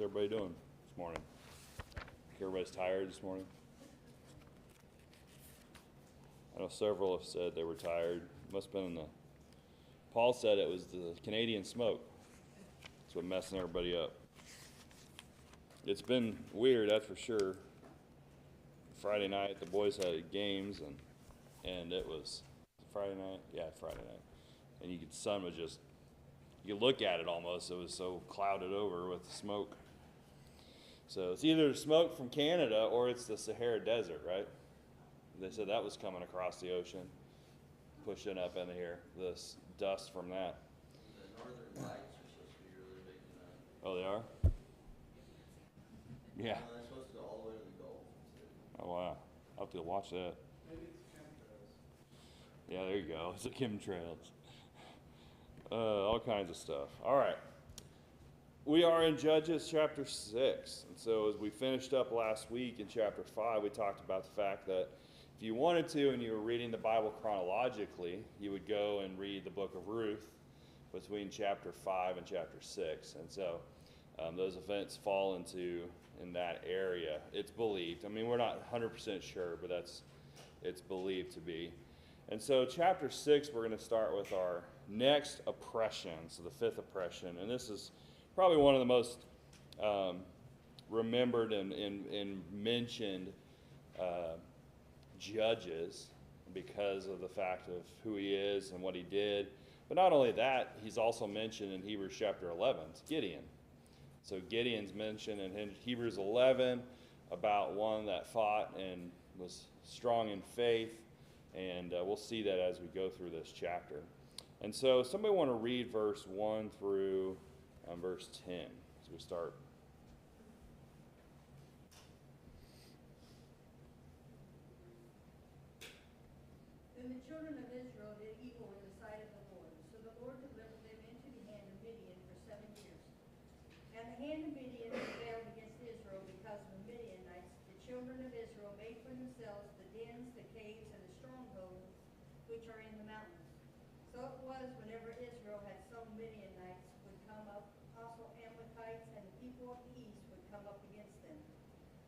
everybody doing this morning? Everybody's tired this morning? I know several have said they were tired. Must have been in the... Paul said it was the Canadian smoke. That's what messing everybody up. It's been weird, that's for sure. Friday night, the boys had games, and it was Friday night? Yeah, Friday night. And the sun was just... You could look at it almost. It was so clouded over with smoke. So it's either smoke from Canada or it's the Sahara Desert, right? They said that was coming across the ocean, pushing up into here, this dust from that. The northern lights are supposed to be really big tonight. Oh, they are? Yeah. They're supposed to go all the way to the Gulf. Oh, wow. I'll have to watch that. Maybe it's chemtrails. Yeah, there you go. It's the chemtrails. All kinds of stuff. All right. We are in Judges chapter 6. And so as we finished up last week in chapter 5, we talked about the fact that if you wanted to and you were reading the Bible chronologically, you would go and read the book of Ruth between chapter 5 and chapter 6. And so those events fall in that area. It's believed. I mean, we're not 100% sure, but it's believed to be. And so chapter 6, we're going to start with our next oppression, so the fifth oppression. And this is probably one of the most remembered and mentioned judges because of the fact of who he is and what he did. But not only that, he's also mentioned in Hebrews chapter 11. It's Gideon. So Gideon's mentioned in Hebrews 11 about one that fought and was strong in faith. And we'll see that as we go through this chapter. And so somebody want to read verse 1 through verse 10 as we start. Then the children of Israel did evil in the sight of the Lord. So the Lord delivered them into the hand of Midian for 7 years. And the hand of Midian prevailed against Israel because of the Midianites. The children of Israel made for themselves the dens, the caves, and the strongholds which are in the mountains. So it was whenever Israel had sown, Midianites would come up, also Amalekites and the people of the east would come up against them.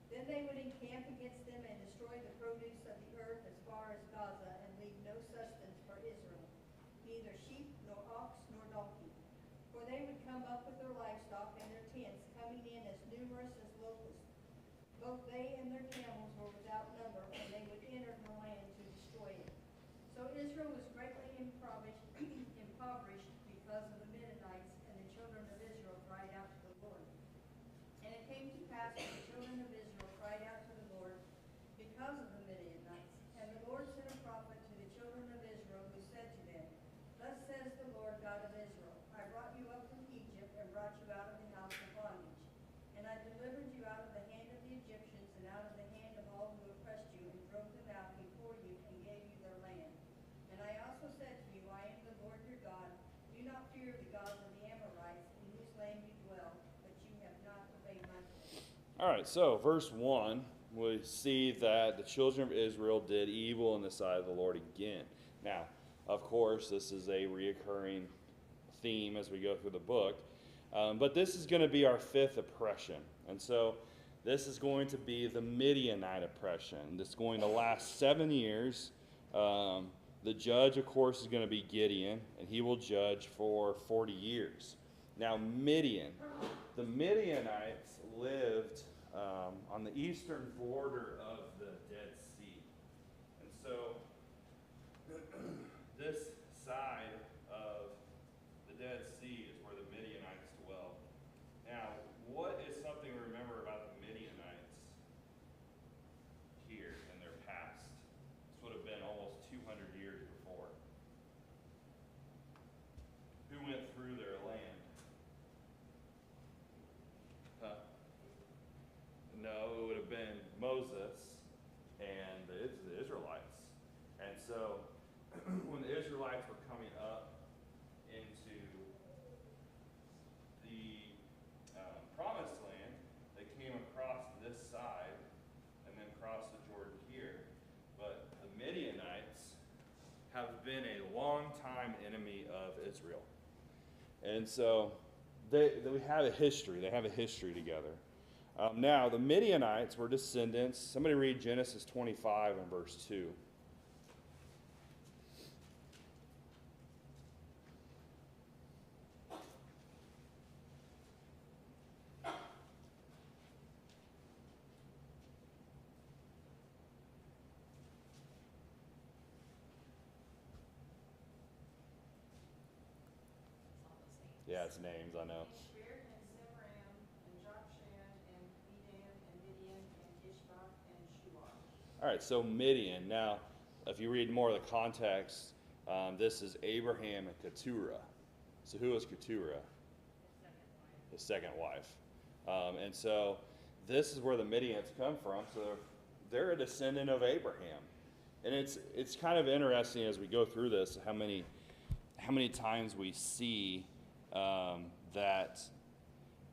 Then they would encamp against them and destroy the produce of the earth as far as Gaza, and leave no sustenance for Israel, neither sheep, nor ox, nor donkey. For they would come up with their livestock and their tents, coming in as numerous as locusts. Both they and their camels were without number, and they would enter the land to destroy it. So Israel was greatly impoverished because of the Midianites, and the children of Israel cried out to the Lord. And it came to pass when the children of Israel cried out to the Lord because of the Midianites, and the Lord sent a prophet to the children of Israel, who said to them, Thus says the Lord God of Israel, I brought you up from Egypt and brought you out of the house of bondage. And I delivered you out of the hand of the Egyptians and out of the hand of all who oppressed you, and drove them out before you and gave you their land. And I also said to you, I am the Lord your God. Do not fear the gods of the Amorites, in whose land you dwell, but you have not obeyed my voice. All right, so verse 1, we see that the children of Israel did evil in the sight of the Lord again. Now, of course, this is a reoccurring theme as we go through the book. But this is going to be our fifth oppression. And so this is going to be the Midianite oppression. This is going to last 7 years. The judge, of course, is going to be Gideon, and he will judge for 40 years. Now, the Midianites lived on the eastern border of the Dead Sea. And so this side of the Dead Sea is where the Midianites dwell. Now, what is something to remember about the Midianites here in their past? This would have been almost 200 years before. Who went through their land? Huh? No, it would have been Moses and the Israelites. And so when the Israelites were coming up into the promised land, they came across this side and then crossed the Jordan here. But the Midianites have been a long-time enemy of Israel. And so we have a history. They have a history together. Now, the Midianites were descendants. Somebody read Genesis 25 and verse 2. Yeah, it's names, I know. Ishmael and Zimram and Jokshan and Medan and Midian and Ishbak and Shuar. All right, so Midian. Now, if you read more of the context, this is Abraham and Keturah. So who was Keturah? His second wife. And so this is where the Midianites come from. So they're a descendant of Abraham. And it's kind of interesting as we go through this how many times we see that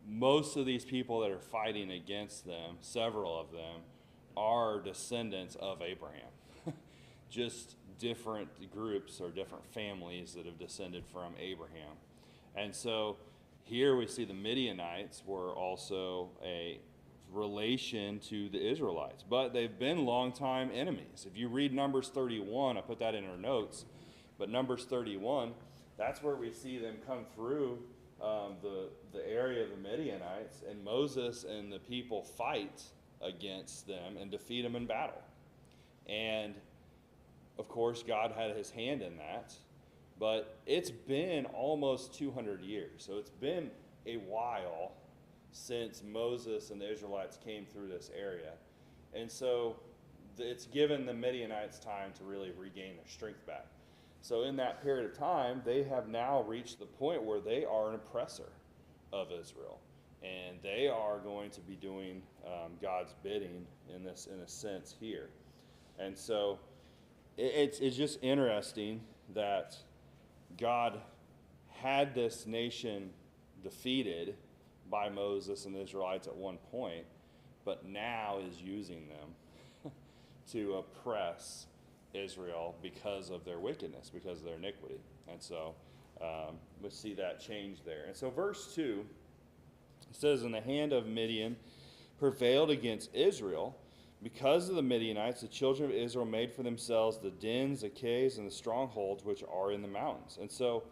most of these people that are fighting against them, several of them, are descendants of Abraham. Just different groups or different families that have descended from Abraham. And so here we see the Midianites were also a relation to the Israelites, but they've been longtime enemies. If you read Numbers 31, I put that in our notes, but Numbers 31, that's where we see them come through the area of the Midianites, and Moses and the people fight against them and defeat them in battle. And of course, God had his hand in that, but it's been almost 200 years. So it's been a while since Moses and the Israelites came through this area. And so it's given the Midianites time to really regain their strength back. So in that period of time, they have now reached the point where they are an oppressor of Israel. And they are going to be doing God's bidding in a sense here. And so it's just interesting that God had this nation defeated by Moses and the Israelites at one point, but now is using them to oppress Israel because of their wickedness, because of their iniquity. And so we see that change there. And so verse 2 says, "And the hand of Midian prevailed against Israel. Because of the Midianites, the children of Israel made for themselves the dens, the caves, and the strongholds which are in the mountains." And so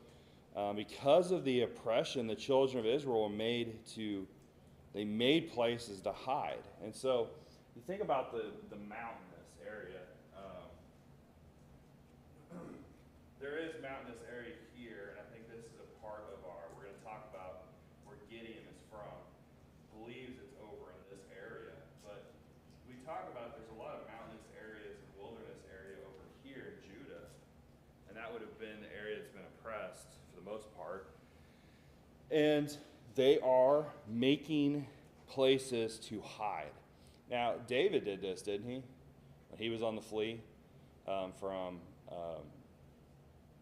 because of the oppression, the children of Israel they made places to hide. And so you think about the mountainous area. There is mountainous area here, and I think this is a part of we're going to talk about where Gideon is from. Believes it's over in this area, but we talk about there's a lot of mountainous areas and wilderness area over here in Judah, and that would have been the area that's been oppressed for the most part. And they are making places to hide. Now, David did this, didn't he? When he was on the flee from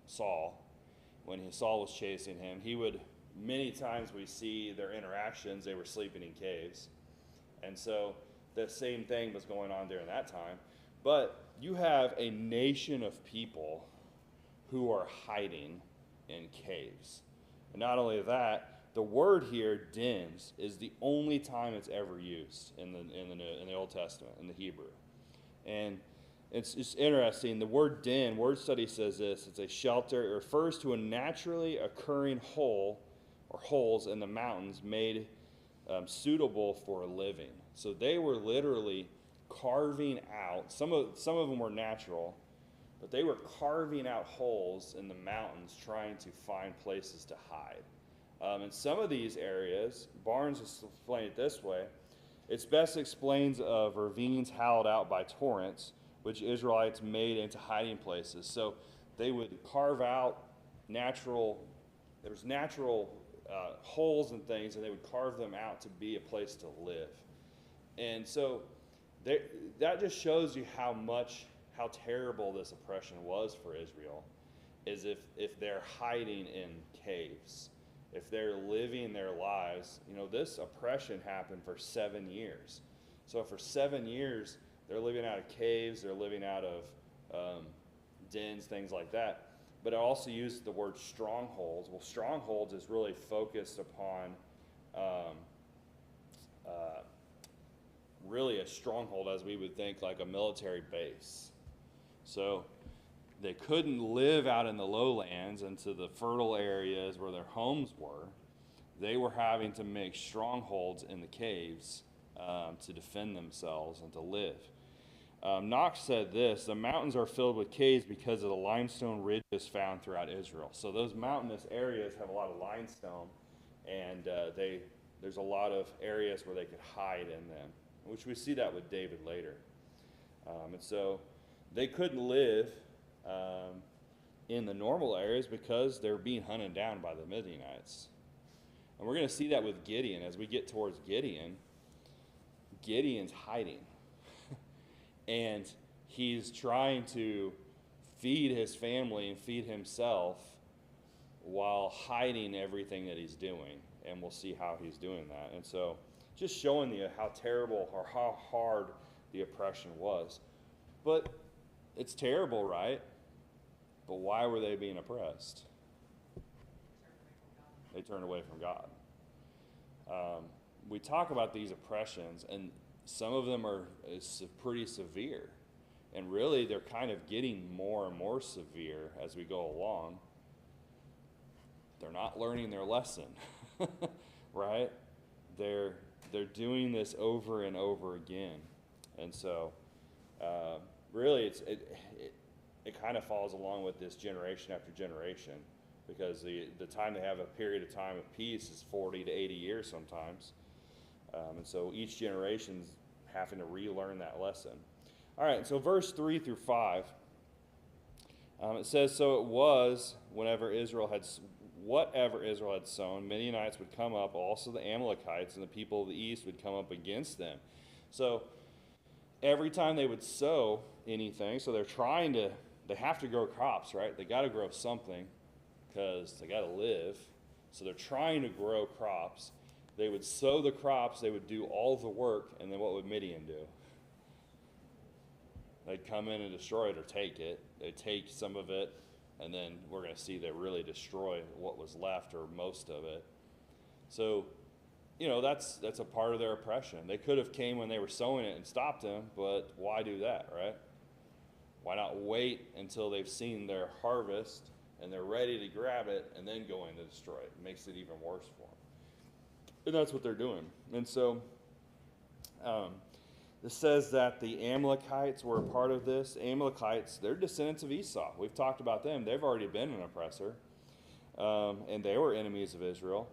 Saul, when Saul was chasing him, he would, many times we see their interactions, they were sleeping in caves. And so the same thing was going on during that time. But you have a nation of people who are hiding in caves. And not only that, the word here, dens, is the only time it's ever used in the Old Testament, in the Hebrew. And it's just interesting. The word den, word study says this: it's a shelter. It refers to a naturally occurring hole or holes in the mountains made suitable for a living. So they were literally carving out, some of them were natural, but they were carving out holes in the mountains trying to find places to hide. In some of these areas, Barnes has explained it this way: it's best explains of ravines hollowed out by torrents, which Israelites made into hiding places. So they would carve out natural holes and things, and they would carve them out to be a place to live. And so that just shows you how terrible this oppression was for Israel, is if they're hiding in caves, if they're living their lives. This oppression happened for 7 years. So for 7 years, they're living out of caves, they're living out of dens, things like that. but it also uses the word strongholds. Well, strongholds is really focused upon really a stronghold, as we would think, like a military base. So they couldn't live out in the lowlands and to the fertile areas where their homes were. They were having to make strongholds in the caves to defend themselves and to live. Knox said this: the mountains are filled with caves because of the limestone ridges found throughout Israel. So those mountainous areas have a lot of limestone, and there's a lot of areas where they could hide in them, which we see that with David later. And so they couldn't live in the normal areas because they're being hunted down by the Midianites. And we're going to see that with Gideon. As we get towards Gideon, Gideon's hiding. And he's trying to feed his family and feed himself while hiding everything that he's doing. And we'll see how he's doing that. And so just showing you how terrible or how hard the oppression was. But it's terrible, right? But why were they being oppressed? They turned away from God. We talk about these oppressions, and some of them are pretty severe. And really, they're kind of getting more and more severe as we go along. They're not learning their lesson, right? They're doing this over and over again. And so, really, it kind of falls along with this generation after generation, because the time they have a period of time of peace is 40 to 80 years sometimes. And so each generation's having to relearn that lesson. All right, so verse 3 through 5, it says, so it was whatever Israel had sown, Midianites would come up, also the Amalekites and the people of the east would come up against them. So every time they would sow anything, so they have to grow crops, right? They got to grow something because they got to live. So they're trying to grow crops. They would sow the crops, they would do all the work, and then what would Midian do? They'd come in and destroy it or take it. They'd take some of it, and then we're going to see they really destroy what was left or most of it. So, that's a part of their oppression. They could have came when they were sowing it and stopped them, but why do that, right? Why not wait until they've seen their harvest and they're ready to grab it and then go in to destroy it? It makes it even worse for them. And that's what they're doing. And so this says that the Amalekites were a part of this. Amalekites, they're descendants of Esau. We've talked about them. They've already been an oppressor. And they were enemies of Israel.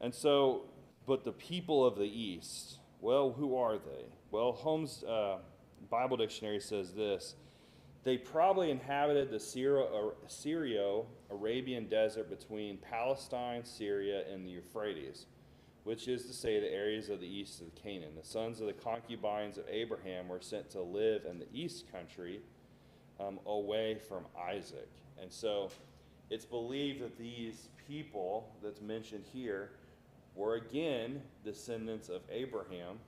And so, but the people of the east, well, who are they? Well, Holmes' Bible Dictionary says this: they probably inhabited the Syro-Arabian desert between Palestine, Syria, and the Euphrates, which is to say the areas of the east of Canaan. The sons of the concubines of Abraham were sent to live in the east country away from Isaac. And so it's believed that these people that's mentioned here were again descendants of Abraham,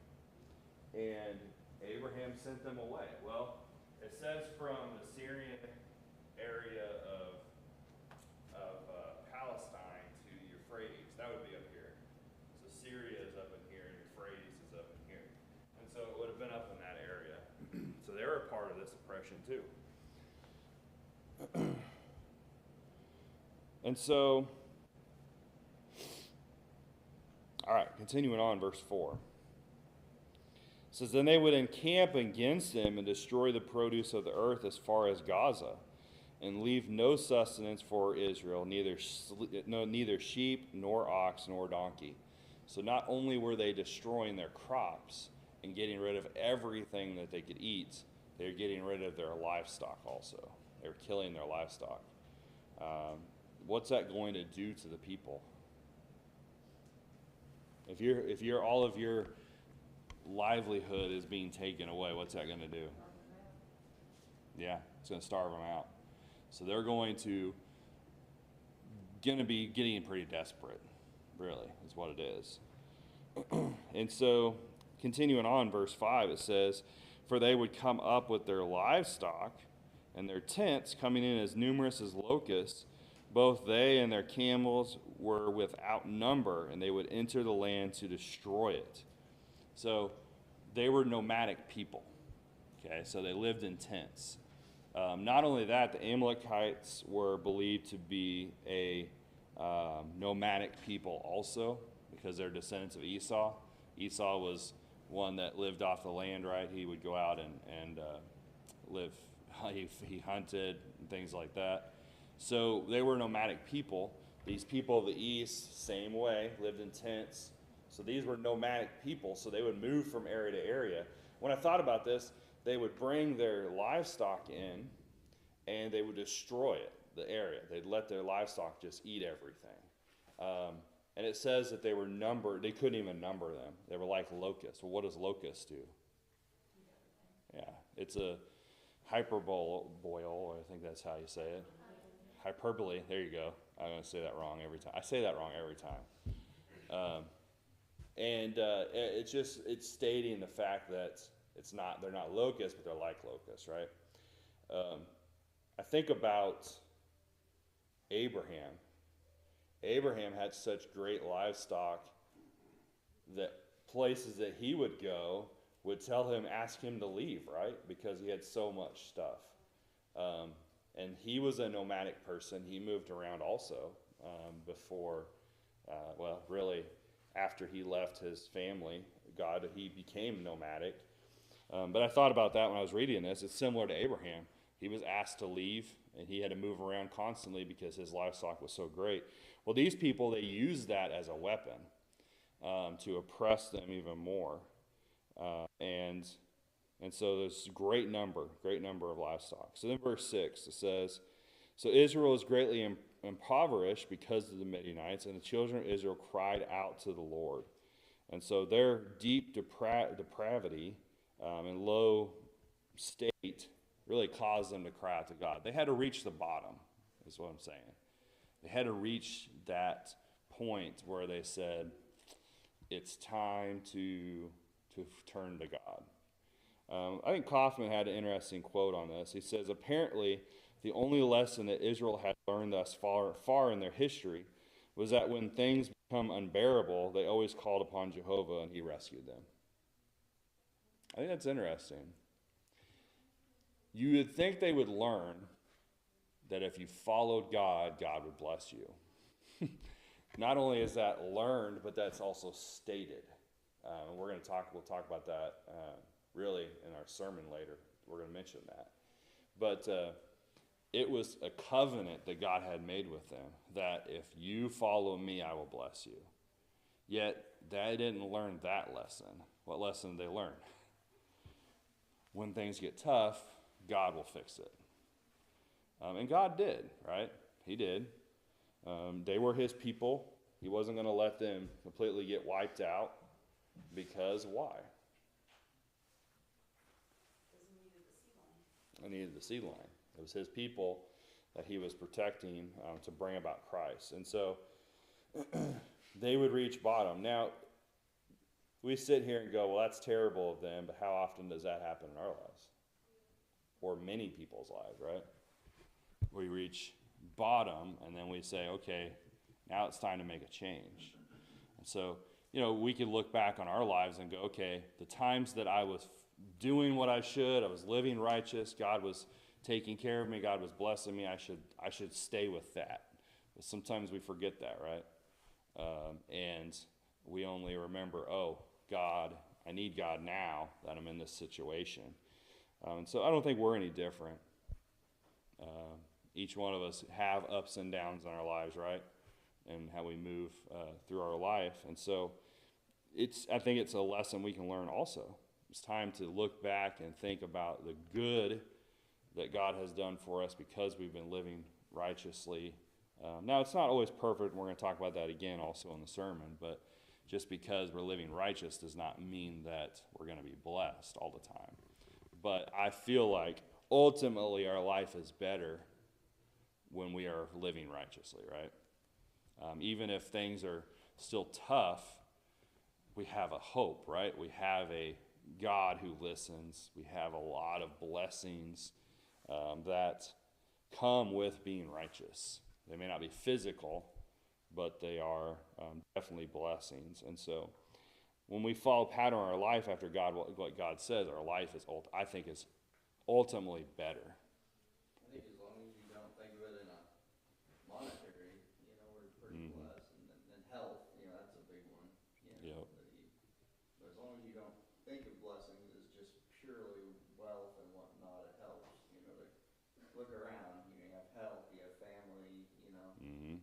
and Abraham sent them away. Well, it says from the Syrian area of Palestine to the Euphrates. That would be up here. So Syria is up in here, and Euphrates is up in here. And so it would have been up in that area. So they were a part of this oppression too. And so, all right, continuing on, verse 4. It says, then they would encamp against them and destroy the produce of the earth as far as Gaza, and leave no sustenance for Israel, neither sheep, nor ox, nor donkey. So not only were they destroying their crops and getting rid of everything that they could eat, they were getting rid of their livestock also. They were killing their livestock. What's that going to do to the people? If you're all of your livelihood is being taken away, what's that going to do? Yeah, it's going to starve them out. So they're going to be getting pretty desperate, really, is what it is. And so, continuing on, verse 5, it says, for they would come up with their livestock and their tents, coming in as numerous as locusts, both they and their camels were without number, and they would enter the land to destroy it. So they were nomadic people. Okay, so they lived in tents. Not only that, the Amalekites were believed to be a nomadic people also, because they're descendants of Esau. Esau was one that lived off the land, right? He would go out and live. He hunted and things like that. So they were nomadic people. These people of the east, same way, lived in tents. So these were nomadic people, so they would move from area to area. When I thought about this, they would bring their livestock in, and they would destroy it, the area. They'd let their livestock just eat everything. And it says that they were numbered. They couldn't even number them. They were like locusts. Well, what does locusts do? Yeah, it's a hyperbole, I think that's how you say it. Hyperbole, there you go. I'm going to say that wrong every time. I say that wrong every time. It's stating the fact that they're not locusts, but they're like locusts, right? I think about Abraham. Abraham had such great livestock that places that he would go would ask him to leave, right? Because he had so much stuff. And he was a nomadic person. He moved around also really after he left his family, he became nomadic. But I thought about that when I was reading this. It's similar to Abraham. He was asked to leave, and he had to move around constantly because his livestock was so great. Well, these people, they used that as a weapon to oppress them even more. And so there's great number of livestock. So then verse 6, it says, so Israel was greatly impoverished because of the Midianites, and the children of Israel cried out to the Lord. And so their deep depravity and low state really caused them to cry out to God. They had to reach the bottom, is what I'm saying. They had to reach that point where they said, it's time to turn to God. I think Kaufman had an interesting quote on this. He says, apparently, the only lesson that Israel had learned thus far in their history was that when things become unbearable, they always called upon Jehovah and he rescued them. I think that's interesting. You would think they would learn that if you followed God, God would bless you. Not only is that learned, but that's also stated. We'll talk about that really in our sermon later. We're going to mention that. But it was a covenant that God had made with them, that if you follow me, I will bless you. Yet they didn't learn that lesson. What lesson did they learn? When things get tough, God will fix it. And God did, right? He did. They were his people. He wasn't going to let them completely get wiped out, because why? He needed the sea line. It was his people that he was protecting to bring about Christ. And so they would reach bottom. Now, we sit here and go, well, that's terrible of them, but how often does that happen in our lives? Or many people's lives, right? We reach bottom, and then we say, okay, now it's time to make a change. And so, we could look back on our lives and go, okay, the times that I was doing what I should, I was living righteous, God was taking care of me, God was blessing me, I should stay with that. But sometimes we forget that, right? And we only remember, oh, God, I need God now that I'm in this situation. So I don't think we're any different. Each one of us have ups and downs in our lives, right? And how we move through our life. And so I think it's a lesson we can learn also. It's time to look back and think about the good that God has done for us because we've been living righteously. Now, it's not always perfect, and we're going to talk about that again also in the sermon, but just because we're living righteous does not mean that we're going to be blessed all the time. But I feel like ultimately our life is better when we are living righteously, right? Even if things are still tough, we have a hope, right? We have a God who listens. We have a lot of blessings that come with being righteous. They may not be physical, but they are definitely blessings. And so when we follow pattern in our life after God, what God says, our life is, I think, is ultimately better. I think as long as you don't think of it in a monetary, we're pretty blessed. And then health, that's a big one. Yep. But as long as you don't think of blessings as just purely wealth and whatnot, it helps. Look around, you have health, you have family, Mm-hmm.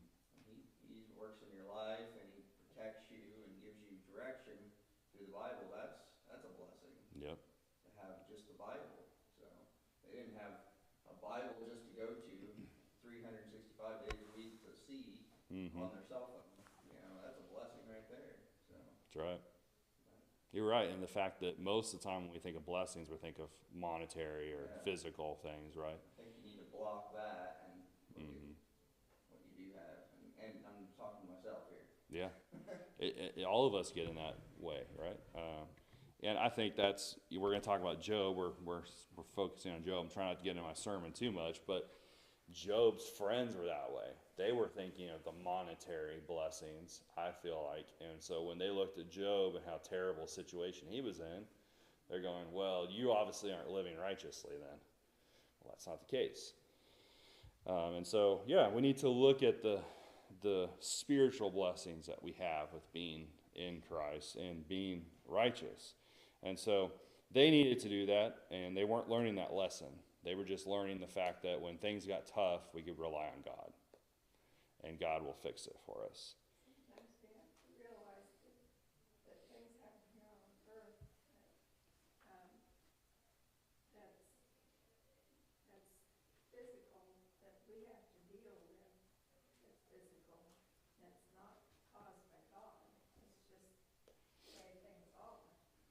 He works in your life and he protects you and gives you direction through the Bible. That's a blessing. Yep. To have just the Bible. So they didn't have a Bible just to go to 365 days a week to see on their cell phone. That's a blessing right there. So That's right. You're right, and the fact that most of the time when we think of blessings, we think of monetary or physical things, right? I think you need to block that and look at what you do have. And I'm talking to myself here. Yeah. All of us get in that way, right? And I think we're going to talk about Job. We're focusing on Job. I'm trying not to get into my sermon too much, but Job's friends were that way. They were thinking of the monetary blessings, I feel like. And so when they looked at Job and how terrible a situation he was in, they're going, well, you obviously aren't living righteously then. Well, that's not the case. And so, we need to look at the spiritual blessings that we have with being in Christ and being righteous. And so they needed to do that, and they weren't learning that lesson. They were just learning the fact that when things got tough, we could rely on God, and God will fix it for us. Sometimes we have to realize that things happen here on earth that's physical, that we have to deal with, that's physical, that's not caused by God. It's just the way things are.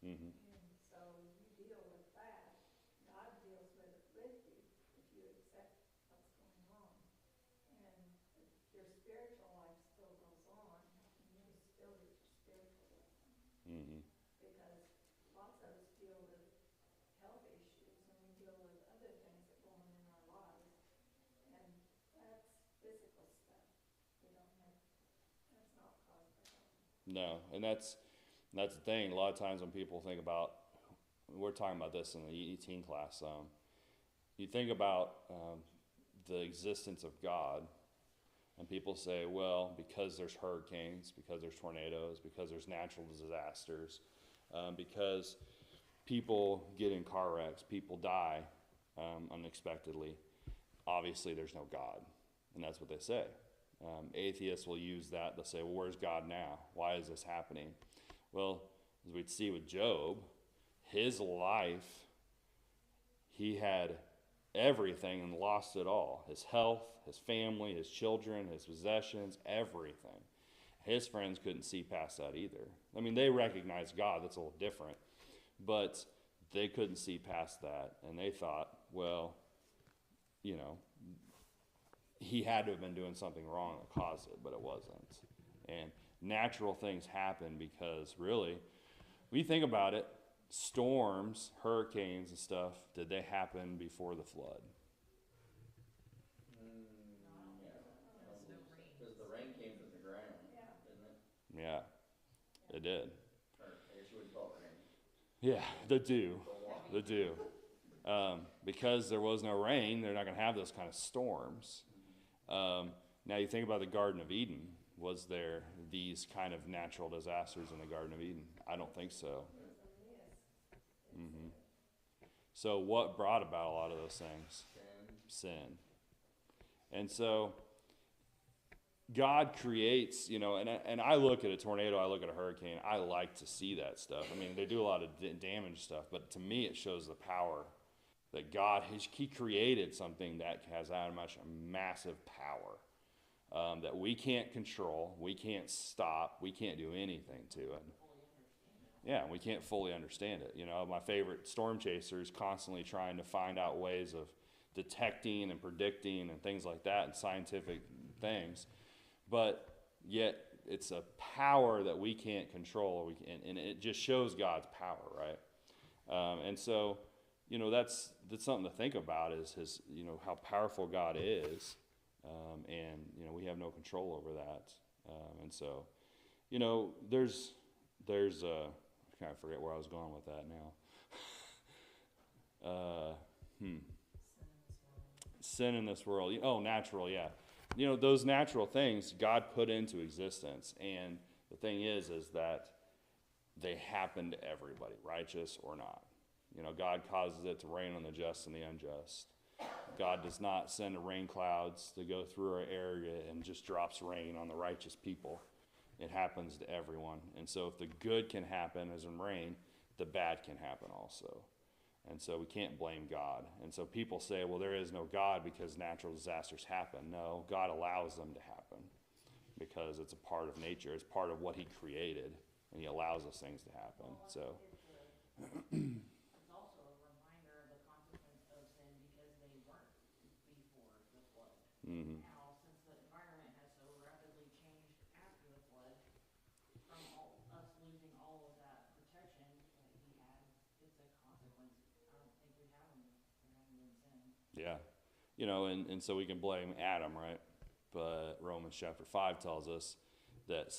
Mm-hmm. And so you deal with that. God deals with it with you if you accept what's going on. And your spiritual life still goes on, and you still get your spiritual blessing. Mm-hmm. Because lots of us deal with health issues, and we deal with other things that go on in our lives. And that's physical stuff. That's not caused by God. No, and that's the thing. A lot of times when people think about, we're talking about this in the E18 class, you think about the existence of God, and people say, well, because there's hurricanes, because there's tornadoes, because there's natural disasters, because people get in car wrecks, people die unexpectedly, obviously there's no God. And that's what they say. Atheists will use that. They'll say, well, where's God now? Why is this happening? Well, as we'd see with Job, his life, he had everything and lost it all. His health, his family, his children, his possessions, everything. His friends couldn't see past that either. I mean, they recognized God. That's a little different. But they couldn't see past that. And they thought, well, he had to have been doing something wrong that caused it, but it wasn't. And natural things happen because really, when you think about it, storms, hurricanes and stuff, did they happen before the flood? Because the rain came from the ground, didn't it? Yeah, it did. Or I guess you wouldn't call it rain. Yeah, the dew. Because there was no rain, they're not going to have those kind of storms. Now you think about the Garden of Eden. Was there these kind of natural disasters in the Garden of Eden? I don't think so. Mm-hmm. So what brought about a lot of those things? Sin. And so God creates, and I look at a tornado, I look at a hurricane, I like to see that stuff. I mean, they do a lot of damage stuff, but to me it shows the power that God, he created something that has that much massive power that we can't control, we can't stop, we can't do anything to it. Yeah, we can't fully understand it. My favorite storm chaser is constantly trying to find out ways of detecting and predicting and things like that and scientific things. But yet it's a power that we can't control, and it just shows God's power, right? And so that's something to think about, is his, how powerful God is, and we have no control over that, and so, there's I kind of forget where I was going with that now. Sin in this world. Oh, natural, yeah. Those natural things God put into existence, and the thing is that they happen to everybody, righteous or not. God causes it to rain on the just and the unjust. God does not send rain clouds to go through our area and just drops rain on the righteous people. It happens to everyone. And so if the good can happen, as in rain, the bad can happen also. And so we can't blame God. And so people say, well, there is no God because natural disasters happen. No, God allows them to happen because it's a part of nature. It's part of what he created, and he allows those things to happen. So it's also a reminder of the consequence of sin because they weren't before the flood. mm-hmm. Now, since the environment has so rapidly changed after the flood, from us losing all of that protection that he had, it's a consequence. I don't think we have them if there hadn't been sin. Yeah. And so we can blame Adam, right? But Romans chapter 5 tells us that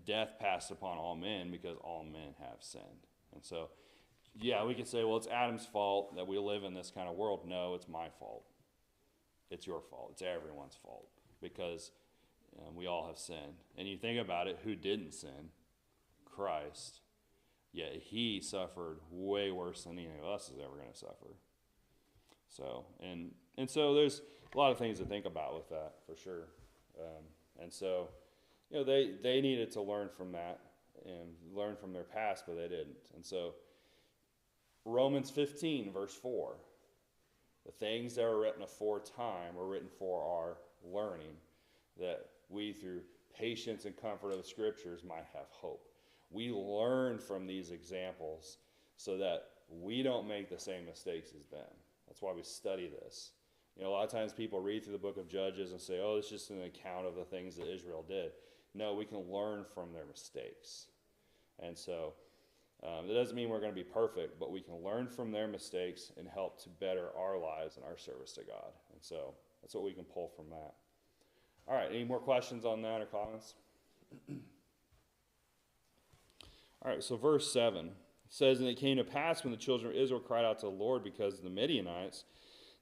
death passed upon all men because all men have sinned. And so, yeah, we could say, well, it's Adam's fault that we live in this kind of world. No, it's my fault. It's your fault. It's everyone's fault because we all have sinned. And you think about it, who didn't sin? Christ. Yet he suffered way worse than any of us is ever going to suffer. So, and so there's a lot of things to think about with that, for sure. And so, they needed to learn from that and learn from their past, but they didn't. And so, Romans 15, verse 4, the things that were written aforetime were written for our learning, that we, through patience and comfort of the Scriptures, might have hope. We learn from these examples so that we don't make the same mistakes as them. That's why we study this. A lot of times people read through the book of Judges and say, oh, it's just an account of the things that Israel did. No, we can learn from their mistakes. And so that doesn't mean we're going to be perfect, but we can learn from their mistakes and help to better our lives and our service to God. And so that's what we can pull from that. All right, any more questions on that or comments? All right, so verse 7 says, and it came to pass when the children of Israel cried out to the Lord because of the Midianites,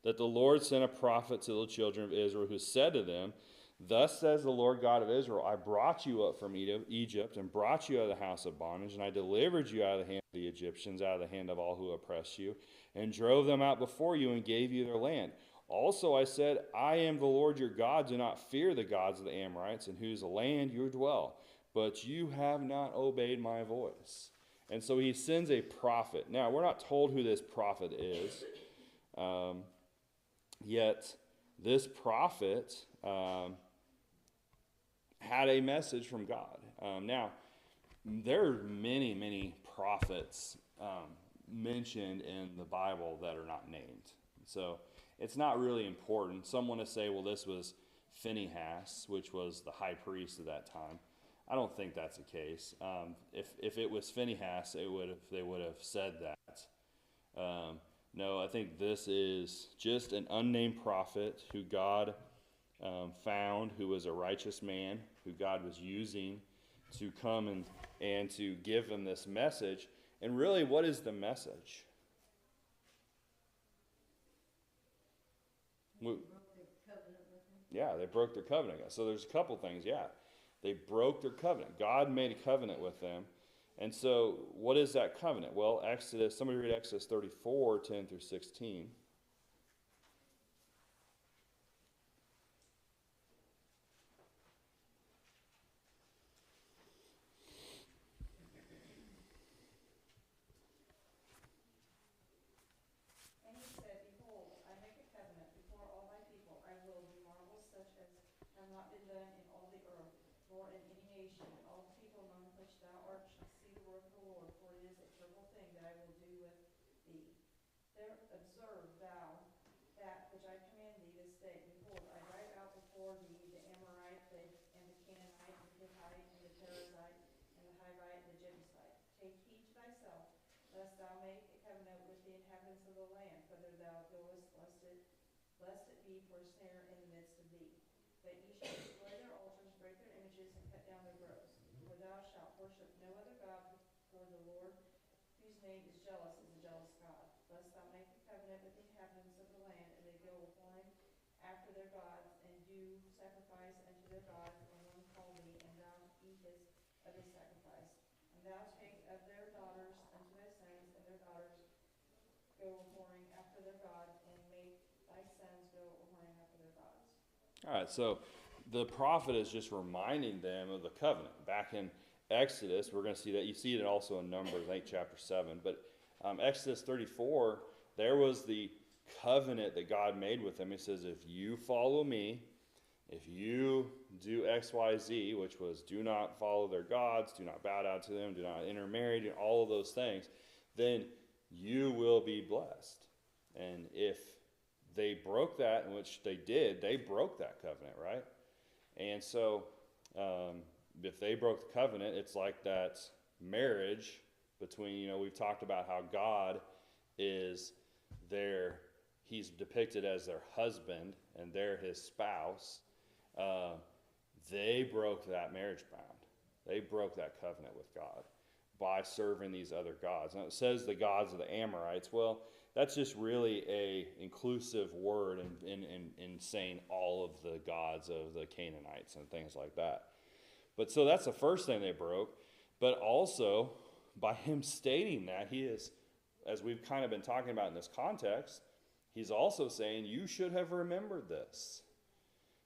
that the Lord sent a prophet to the children of Israel who said to them, thus says the Lord God of Israel, I brought you up from Egypt and brought you out of the house of bondage, and I delivered you out of the hand of the Egyptians, out of the hand of all who oppressed you, and drove them out before you and gave you their land. Also I said, I am the Lord your God. Do not fear the gods of the Amorites, in whose land you dwell. But you have not obeyed my voice. And so he sends a prophet. Now, we're not told who this prophet is. Yet, this prophet had a message from God. Now, there are many, many prophets mentioned in the Bible that are not named. So, it's not really important. Some want to say, well, this was Phinehas, which was the high priest at that time. I don't think that's the case. If it was Phinehas, they would have said that. No, I think this is just an unnamed prophet who God found, who was a righteous man, who God was using to come and to give them this message. And really, what is the message? They broke their covenant with him. Yeah, they broke their covenant. So there's a couple things, yeah. They broke their covenant. God made a covenant with them. And so what is that covenant? Well, somebody read Exodus 34, 10 through 16. And he said, behold, I make a covenant before all my people. I will do marvels such as have not been done in all the earth, nor in any nation. And all the people among which thou art shall see the work of the Lord, for it is a terrible thing that I will do with thee. There observe thou that which I command thee this day. Behold, I drive out before thee the Amorite, and the Canaanite, the Hittite, and the Perizzite, and the Hivite, and the Jebusite. Take heed to thyself, lest thou make a covenant with the inhabitants of the land, But ye shall destroy their altars, break their images, and cut down their groves. For thou shalt worship no other God, for the Lord, whose name is jealous, is a jealous God. Lest thou make a covenant with the inhabitants of the land, and they go a-whoring after their gods, and do sacrifice unto their gods, and one call thee, and thou eatest of his sacrifice. And thou take of their daughters unto thy sons, and their daughters go a-whoring after their gods, and make thy sons go a-whoring after their gods. All right, so the prophet is just reminding them of the covenant. Back in Exodus, we're going to see that. You see it also in Numbers, I think chapter 7. But Exodus 34, there was the covenant that God made with them. He says, if you follow me, if you do X, Y, Z, which was do not follow their gods, do not bow down to them, do not intermarry, do all of those things, then you will be blessed. And if they broke that, in which they did, they broke that covenant, right? And so if they broke the covenant, it's like that marriage between, we've talked about how God is he's depicted as their husband and they're his spouse. They broke that marriage bond. They broke that covenant with God by serving these other gods. Now it says the gods of the Amorites. Well, that's just really a inclusive word in saying all of the gods of the Canaanites and things like that. But so that's the first thing they broke. But also, by him stating that, he is, as we've kind of been talking about in this context, he's also saying you should have remembered this.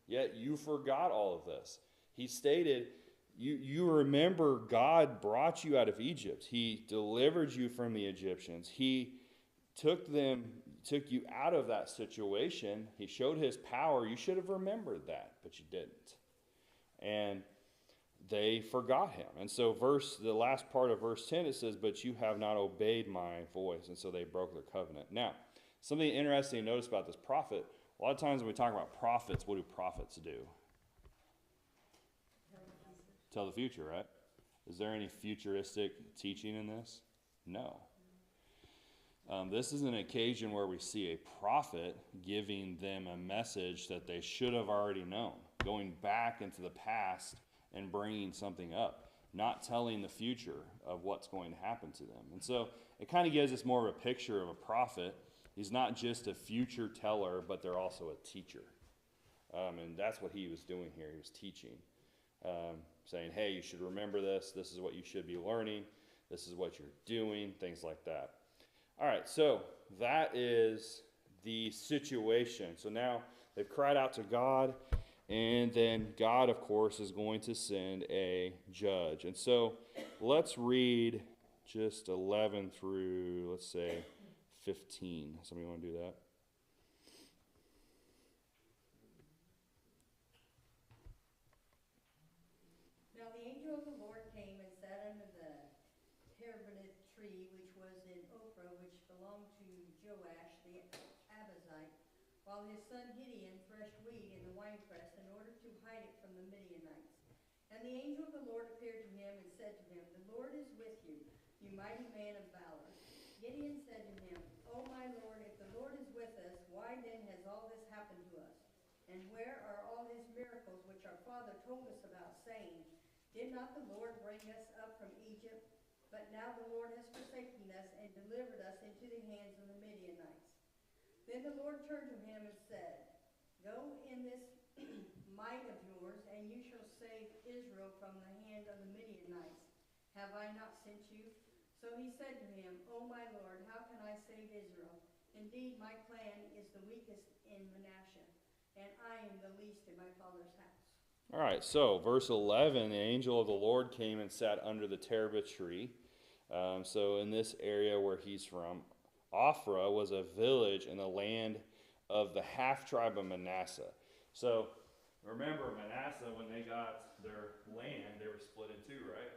Yet you forgot all of this. He stated, you remember God brought you out of Egypt. He delivered you from the Egyptians. He took you out of that situation. He showed his power. You should have remembered that, but you didn't. And they forgot him. And so the last part of verse 10, it says, but you have not obeyed my voice. And so they broke their covenant. Now, something interesting to notice about this prophet, a lot of times when we talk about prophets, what do prophets do? Tell the future, right? Is there any futuristic teaching in this? No. This is an occasion where we see a prophet giving them a message that they should have already known, going back into the past and bringing something up, not telling the future of what's going to happen to them. And so it kind of gives us more of a picture of a prophet. He's not just a future teller, but they're also a teacher. And that's what he was doing here. He was teaching, saying, hey, you should remember this. This is what you should be learning. This is what you're doing, things like that. All right, so that is the situation. So now they've cried out to God, and then God, of course, is going to send a judge. And so let's read just 11 through, let's say, 15. Somebody want to do that? Now the angel of the Lord came and sat under the terebinth tree, which was in Ophrah, which belonged to Joash the Abazite, while his son Gideon threshed wheat in the winepress in order to hide it from the Midianites. And the angel of the Lord appeared to him and said to him, the Lord is with you, you mighty man of valor. Gideon said to him, O my Lord, if the Lord is with us, why then has all this happened to us? And where are all his miracles which our father told us about, saying, did not the Lord bring us up from Egypt? But now the Lord has forsaken us and delivered us into the hands of the Midianites. Then the Lord turned to him and said, go in this might of yours, and you shall save Israel from the hand of the Midianites. Have I not sent you? So he said to him, O my Lord, how can I save Israel? Indeed, my clan is the weakest in Manasseh, and I am the least in my father's house. All right, so verse 11, the angel of the Lord came and sat under the terebinth tree. So in this area where he's from, Ophrah was a village in the land of the half-tribe of Manasseh. So remember, Manasseh, when they got their land, they were split in two, right?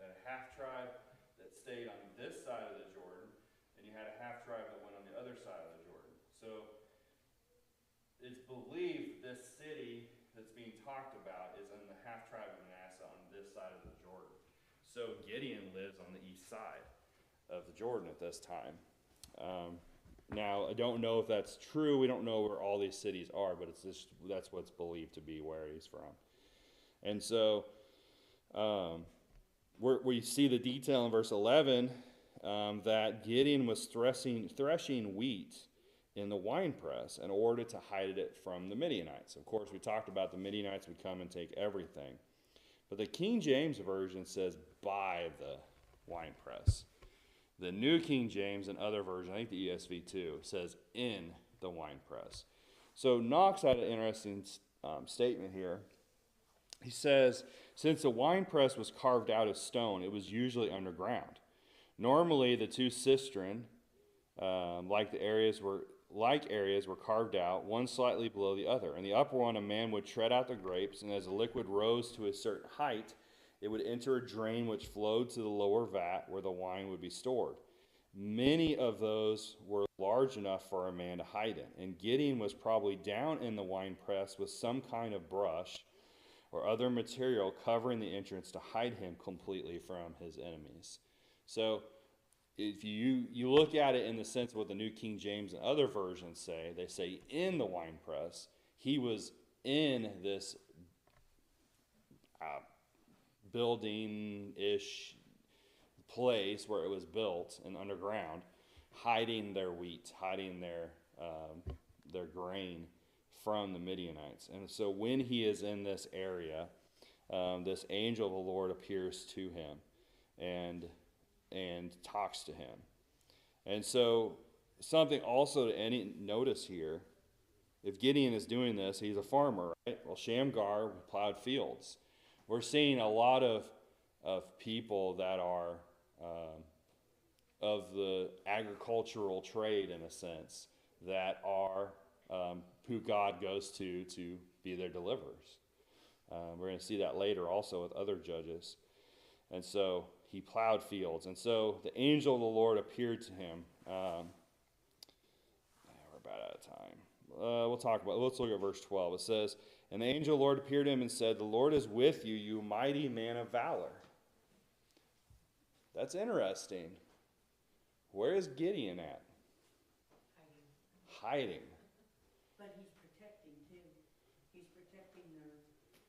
A half-tribe that stayed on this side of the Jordan, and you had a half-tribe that went on the other side of the Jordan. So it's believed this city that's being talked about is in the half-tribe of Manasseh on this side of the Jordan. So Gideon lives on the east side of the Jordan at this time. Now, I don't know if that's true. We don't know where all these cities are, but that's what's believed to be where he's from. And so we see the detail in verse 11 that Gideon was threshing wheat in the winepress in order to hide it from the Midianites. Of course, we talked about the Midianites would come and take everything. But the King James Version says by the winepress. The New King James and other versions, I think the ESV too, says in the winepress. So Knox had an interesting statement here. He says, since the winepress was carved out of stone, it was usually underground. Normally, the two cistern, areas were carved out, one slightly below the other. In the upper one, a man would tread out the grapes, and as the liquid rose to a certain height, it would enter a drain which flowed to the lower vat where the wine would be stored. Many of those were large enough for a man to hide in, and Gideon was probably down in the winepress with some kind of brush or other material covering the entrance to hide him completely from his enemies. So if you look at it in the sense of what the New King James and other versions say, they say in the winepress, he was in this building-ish place where it was built and underground, hiding their wheat, hiding their grain from the Midianites. And so when he is in this area, this angel of the Lord appears to him and talks to him. And so something also to notice here, if Gideon is doing this, he's a farmer, right? Well, Shamgar plowed fields. We're seeing a lot of people that are of the agricultural trade, in a sense, that are who God goes to be their deliverers. We're going to see that later also with other judges. And so he plowed fields. And so the angel of the Lord appeared to him. We're about out of time. Let's look at verse 12. It says, and the angel of the Lord appeared to him and said, the Lord is with you, you mighty man of valor. That's interesting. Where is Gideon at? Hiding. But he's protecting too. He's protecting their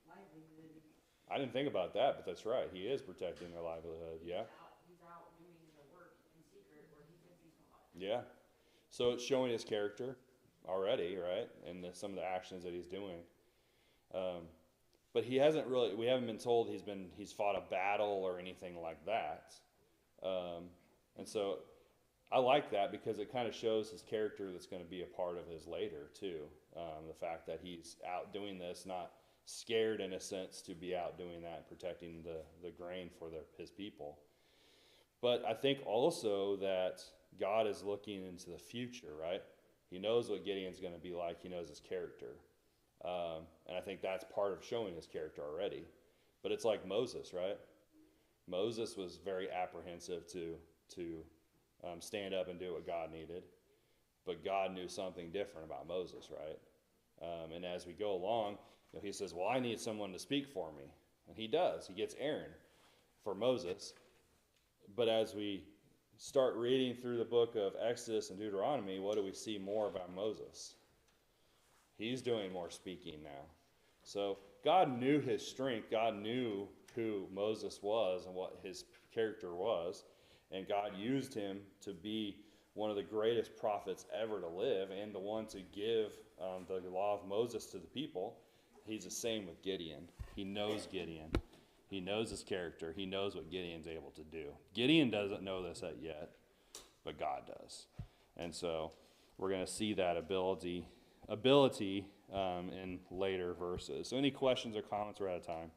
livelihood. I didn't think about that, but that's right. He is protecting their livelihood, yeah. He's out doing the work in secret where he thinks he's not. Yeah. So it's showing his character already, right? And some of the actions that he's doing. But we haven't been told he's fought a battle or anything like that. And so I like that because it kind of shows his character that's going to be a part of his later too. The fact that he's out doing this, not scared in a sense to be out doing that and protecting the grain for his people. But I think also that God is looking into the future, right? He knows what Gideon's going to be like. He knows his character. And I think that's part of showing his character already. But it's like Moses, right? Moses was very apprehensive to stand up and do what God needed. But God knew something different about Moses, right? And as we go along, he says, well, I need someone to speak for me. And he does. He gets Aaron for Moses. But as we start reading through the book of Exodus and Deuteronomy, what do we see more about Moses? He's doing more speaking now. So God knew his strength. God knew who Moses was and what his character was. And God used him to be one of the greatest prophets ever to live and the one to give the law of Moses to the people. He's the same with Gideon. He knows Gideon. He knows his character. He knows what Gideon's able to do. Gideon doesn't know this yet, but God does. And so we're going to see that ability in later verses. So any questions or comments? We're out of time.